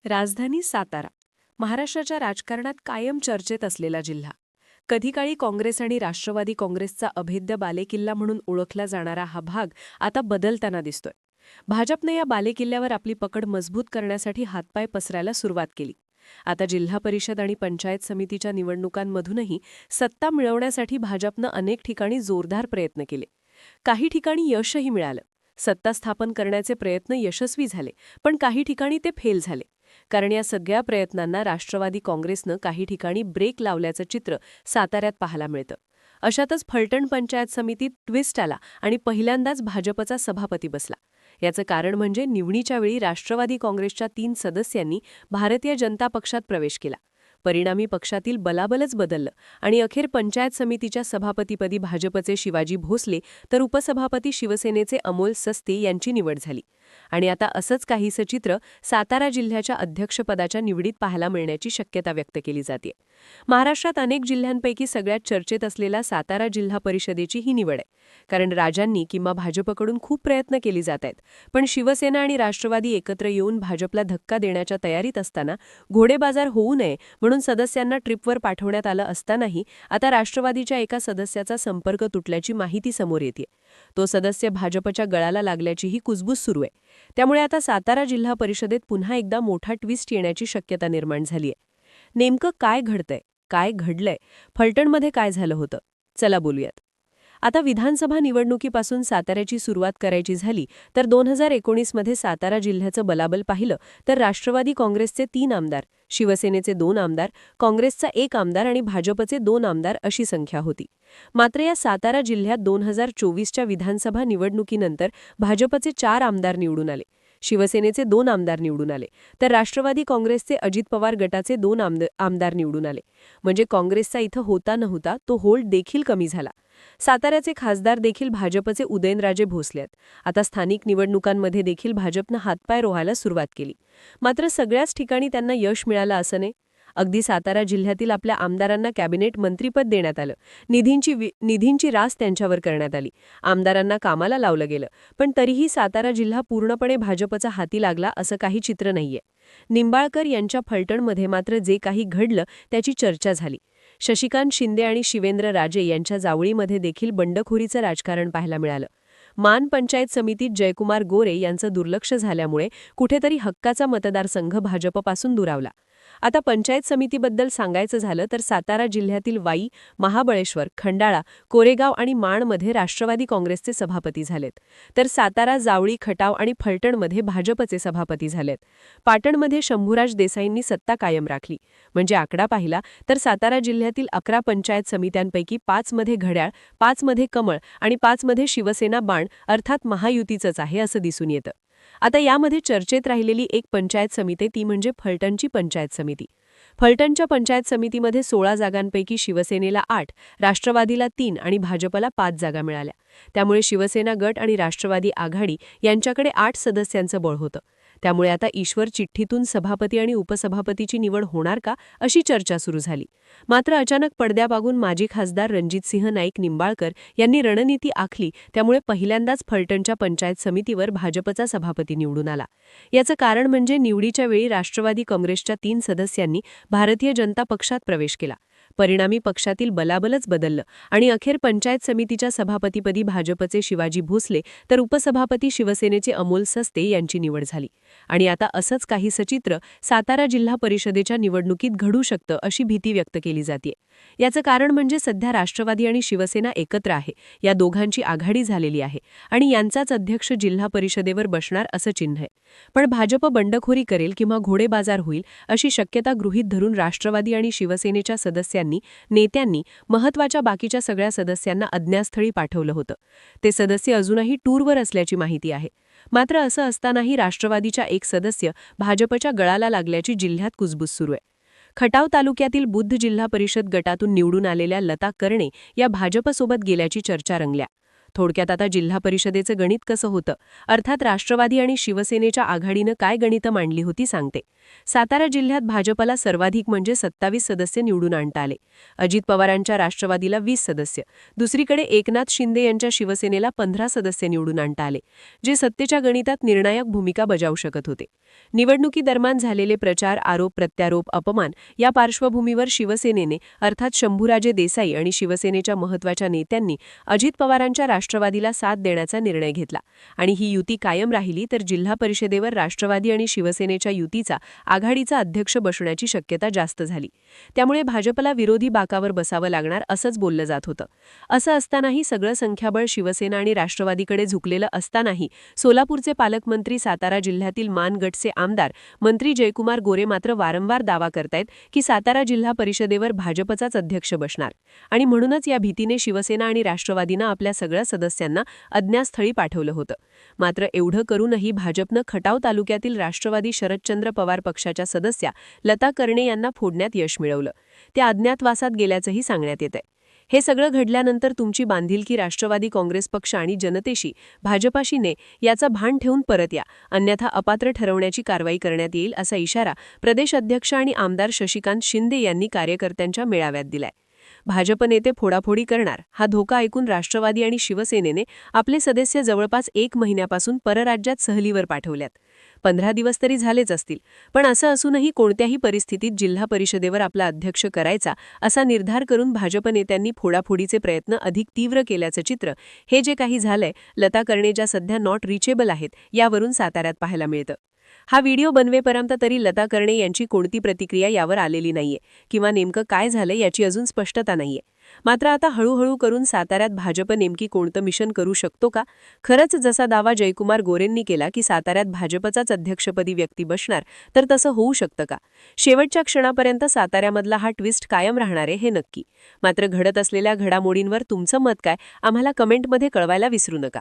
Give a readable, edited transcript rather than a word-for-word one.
राजधानी सातारा महाराष्ट्राच्या राजकारणात कायम चर्चेत असलेला जिल्हा. कधी काळी काँग्रेस आणि राष्ट्रवादी काँग्रेसचा अभेद्य बालेकिल्ला म्हणून ओळखला जाणारा हा भाग आता बदलताना दिसतोय. भाजपने या बालेकिल्ल्यावर आपली पकड मजबूत करण्यासाठी हातपाय पसरायला सुरुवात केली. आता जिल्हा परिषद आणि पंचायत समितीच्या निवडणुकांमधूनही सत्ता मिळवण्यासाठी भाजपनं अनेक ठिकाणी जोरदार प्रयत्न केले. काही ठिकाणी यशही मिळालं. सत्ता स्थापन करण्याचे प्रयत्न यशस्वी झाले, पण काही ठिकाणी ते फेल झाले. कारण या सगळ्या प्रयत्नांना राष्ट्रवादी काँग्रेसनं काही ठिकाणी ब्रेक लावल्याचं चित्र साताऱ्यात पाहायला मिळतं. अशातच फलटण पंचायत समितीत ट्विस्ट आला आणि पहिल्यांदाच भाजपचा सभापती बसला. याचं कारण म्हणजे निवडीच्या वेळी राष्ट्रवादी काँग्रेसच्या 3 सदस्यांनी भारतीय जनता पक्षात प्रवेश केला. परिणामी पक्षातील बलाबलच बदललं आणि अखेर पंचायत समितीच्या सभापतीपदी भाजपचे शिवाजी भोसले तर उपसभापती शिवसेनेचे अमोल सस्ते यांची निवड झाली. आणि आता असंच काहीसं चित्र सातारा जिल्ह्याच्या अध्यक्षपदाच्या निवडीत पाहायला मिळण्याची शक्यता व्यक्त केली जाते. महाराष्ट्रात अनेक जिल्ह्यांपैकी सगळ्यात चर्चेत असलेला सातारा जिल्हा परिषदेची ही निवड आहे. कारण राजांनी किंवा भाजपकडून खूप प्रयत्न केले जात आहेत, पण शिवसेना आणि राष्ट्रवादी एकत्र येऊन भाजपला धक्का देण्याच्या तयारीत असताना घोडेबाजार होऊ नये म्हणून सदस्यांना ट्रिपवर पाठवण्यात आलं असतानाही आता राष्ट्रवादीच्या एका सदस्याचा संपर्क तुटल्याची माहिती समोर येते. तो सदस्य भाजपच्या गळाला लागल्याचीही कुजबूज सुरू आहे. त्यामुळे आता सातारा जिल्हा परिषदेत पुन्हा एकदा मोठा ट्विस्ट येण्याची शक्यता निर्माण झाली आहे. नेमकं काय घडतंय, काय घडलंय, फलटणमध्ये काय झालं होतं, चला बोलूयात. आता विधानसभा निवडणुकीपासून साताऱ्याची सुरुवात करायची झाली तर 2019 मध्ये सातारा जिल्ह्याचं बलाबल पाहिलं तर राष्ट्रवादी काँग्रेसचे 3 आमदार, शिवसेनेचे 2 आमदार, काँग्रेसचा 1 आमदार आणि भाजपचे 2 आमदार अशी संख्या होती. मात्र या सातारा जिल्ह्यात 2024च्या विधानसभा निवडणुकीनंतर भाजपचे 4 आमदार निवडून आले, शिवसेनेचे 2 आमदार निवडून आले, तर राष्ट्रवादी काँग्रेसचे अजित पवार गटाचे 2 आमदार निवडून आले. म्हणजे काँग्रेसचा इथं होता न होता तो होल्ड देखील कमी झाला. साताऱ्याचे खासदार देखील भाजपचे उदयनराजे भोसले आहेत. आता स्थानिक निवडणुकांमध्ये देखील भाजपनं हातपाय रोहायला सुरुवात केली. मात्र सगळ्याच ठिकाणी त्यांना यश मिळालं असं नाही. अगदी सातारा जिल्ह्यातील आपल्या आमदारांना कॅबिनेट मंत्रीपद देण्यात आलं, निधींची रास त्यांच्यावर करण्यात आली, आमदारांना कामाला लावलं गेलं, पण तरीही सातारा जिल्हा पूर्णपणे भाजपचा हाती लागला असं काही चित्र नाहीये. निंबाळकर यांच्या फलटणमध्ये मात्र जे काही घडलं त्याची चर्चा झाली. शशिकांत शिंदे आणि शिवेंद्र राजे यांच्या जावळीमध्ये देखील बंडखोरीचं राजकारण पाहायला मिळालं. मान पंचायत समितीत जयकुमार गोरे यांचं दुर्लक्ष झाल्यामुळे कुठेतरी हक्काचा मतदारसंघ भाजपपासून दुरावला. आता पंचायत समितीबद्दल सांगायचं झालं तर सातारा जिल्ह्यातील वाई, महाबळेश्वर, खंडाळा, कोरेगाव आणि माणमध्ये राष्ट्रवादी काँग्रेसचे सभापती झालेत, तर सातारा, जावळी, खटाव आणि फलटणमध्ये भाजपचे सभापती झालेत. पाटणमध्ये शंभूराज देसाईंनी सत्ता कायम राखली. म्हणजे आकडा पाहिला तर सातारा जिल्ह्यातील 11 पंचायत समित्यांपैकी 5 मध्ये घड्याळ, 5 मध्ये कमळ आणि 5 मध्ये शिवसेना बाण अर्थात महायुतीचंच आहे असं दिसून येतं. आता यामध्ये चर्चेत राहिलेली एक पंचायत समिती ती म्हणजे फलटणची पंचायत समिती. फलटणच्या पंचायत समितीमध्ये 16 जागांपैकी शिवसेनेला 8, राष्ट्रवादीला 3 आणि भाजपला 5 जागा मिळाल्या. त्यामुळे शिवसेना गट आणि राष्ट्रवादी आघाडी यांच्याकडे 8 सदस्यांचं बळ होतं. त्यामुळे आता ईश्वर चिठ्ठीतून सभापती आणि उपसभापतीची निवड होणार का अशी चर्चा सुरू झाली. मात्र अचानक पडद्यामागून माजी खासदार रणजितसिंह नाईक निंबाळकर यांनी रणनीती आखली, त्यामुळे पहिल्यांदाच फलटणच्या पंचायत समितीवर भाजपचा सभापती निवडून आला. याचं कारण म्हणजे निवडीच्या वेळी राष्ट्रवादी काँग्रेसच्या 3 सदस्यांनी भारतीय जनता पक्षात प्रवेश केला. परिणामी पक्षातील बलाबलच बदललं आणि अखेर पंचायत समितीच्या सभापतीपदी भाजपचे शिवाजी भोसले तर उपसभापती शिवसेनेचे अमोल सस्ते यांची निवड झाली. आणि आता असंच काही सचित्र सातारा जिल्हा परिषदेच्या निवडणुकीत घडू शकतं अशी भीती व्यक्त केली जाते. याचं कारण म्हणजे सध्या राष्ट्रवादी आणि शिवसेना एकत्र आहे, या दोघांची आघाडी झालेली आहे आणि यांचाच अध्यक्ष जिल्हा परिषदेवर बसणार असं चिन्ह आहे. पण भाजप बंडखोरी करेल किंवा घोडेबाजार होईल अशी शक्यता गृहीत धरून राष्ट्रवादी आणि शिवसेनेच्या नेत्यांनी महत्त्वाच्या बाकीच्या सगळ्या सदस्यांना अज्ञातस्थळी पाठवलं होतं. ते सदस्य अजूनही टूरवर असल्याची माहिती आहे. मात्र असं असतानाही राष्ट्रवादीच्या एक सदस्य भाजपच्या गळाला लागल्याची जिल्ह्यात कुजबूज सुरू आहे. खटाव तालुक्यातील बुद्ध जिल्हा परिषद गटातून निवडून आलेल्या लता कर्णे या भाजपसोबत गेल्याची चर्चा रंगल्या. थोडक्यात आता जिल्हा परिषदेचं गणित कसं होतं, अर्थात राष्ट्रवादी आणि शिवसेनेच्या आघाडीनं काय गणितं मांडली होती सांगते. सातारा जिल्ह्यात भाजपला सर्वाधिक म्हणजे 27 सदस्य निवडून आणता आले. अजित पवारांच्या राष्ट्रवादीला 20 सदस्य. दुसरीकडे एकनाथ शिंदे यांच्या शिवसेनेला 15 सदस्य निवडून आणता आले, जे सत्तेच्या गणितात निर्णायक भूमिका बजावू शकत होते. निवडणुकीदरम्यान झालेले प्रचार, आरोप प्रत्यारोप, अपमान या पार्श्वभूमीवर शिवसेनेने अर्थात शंभूराजे देसाई आणि शिवसेनेच्या महत्त्वाच्या नेत्यांनी अजित पवारांच्या राष्ट्रवादीला साथ देण्याचा निर्णय घेतला आणि ही युती कायम राहिली तर जिल्हा परिषदेवर राष्ट्रवादी आणि शिवसेनेच्या युतीचा आघाडीचा अध्यक्ष बसण्याची शक्यता जास्त झाली. त्यामुळे भाजपला विरोधी बाकावर बसावं लागणार असंच बोललं जात होतं. असं असतानाही सगळं संख्याबळ शिवसेना आणि राष्ट्रवादीकडे झुकलेलं असतानाही सोलापूरचे पालकमंत्री, सातारा जिल्ह्यातील मान गटचे आमदार मंत्री जयकुमार गोरे मात्र वारंवार दावा करतायत की सातारा जिल्हा परिषदेवर भाजपचाच अध्यक्ष बसणार आणि म्हणूनच या भीतीने शिवसेना आणि राष्ट्रवादीनं आपल्या सगळ्या सदस्यांना अज्ञातस्थळी पाठवलं होतं. मात्र एवढं करूनही भाजपनं खटाव तालुक्यातील राष्ट्रवादी शरदचंद्र पवार पक्षाच्या सदस्या लता कर्णे यांना फोडण्यात यश मिळवलं. त्या अज्ञातवासात गेल्याचंही सांगण्यात येतंय. हे सगळं घडल्यानंतर तुमची बांधिलकी राष्ट्रवादी काँग्रेस पक्ष आणि जनतेशी, भाजपाशी ने याचा भान ठेवून परत या, अन्यथा अपात्र ठरवण्याची कारवाई करण्यात येईल असा इशारा प्रदेश अध्यक्ष आणि आमदार शशिकांत शिंदे यांनी कार्यकर्त्यांच्या मेळाव्यात दिलाय. भाजप नेते फोडाफोडी करणार हा धोका ऐकून राष्ट्रवादी आणि शिवसेनेने आपले सदस्य जवळपास 1 महिन्यापासून परराज्यात सहलीवर पाठवल्यात. 15 दिवस तरी झालेच असतील. पण असं असूनही कोणत्याही परिस्थितीत जिल्हा परिषदेवर आपला अध्यक्ष करायचा असा निर्धार करून भाजप नेत्यांनी फोडाफोडीचे प्रयत्न अधिक तीव्र केल्याचं चित्र हे जे काही झालंय, लता कर्णे ज्या सध्या नॉट रिचेबल आहेत यावरून साताऱ्यात पाहायला मिळतं. हा व्हिडिओ बनवेपर्यंत तरी लता कर्णे यांची कोणती प्रतिक्रिया यावर आलेली नाहीये किंवा नेमकं काय झालंय याची अजून स्पष्टता नाहीये. मात्र आता हळूहळू करून साताऱ्यात भाजप नेमकी कोणतं मिशन करू शकतो का? खरंच जसा दावा जयकुमार गोरेंनी केला की साताऱ्यात भाजपचाच अध्यक्षपदी व्यक्ती बसणार, तर तसं होऊ शकतं का? शेवटच्या क्षणापर्यंत साताऱ्यामधला हा ट्विस्ट कायम राहणार आहे हे नक्की. मात्र घडत असलेल्या घडामोडींवर तुमचं मत काय, आम्हाला कमेंटमध्ये कळवायला विसरू नका.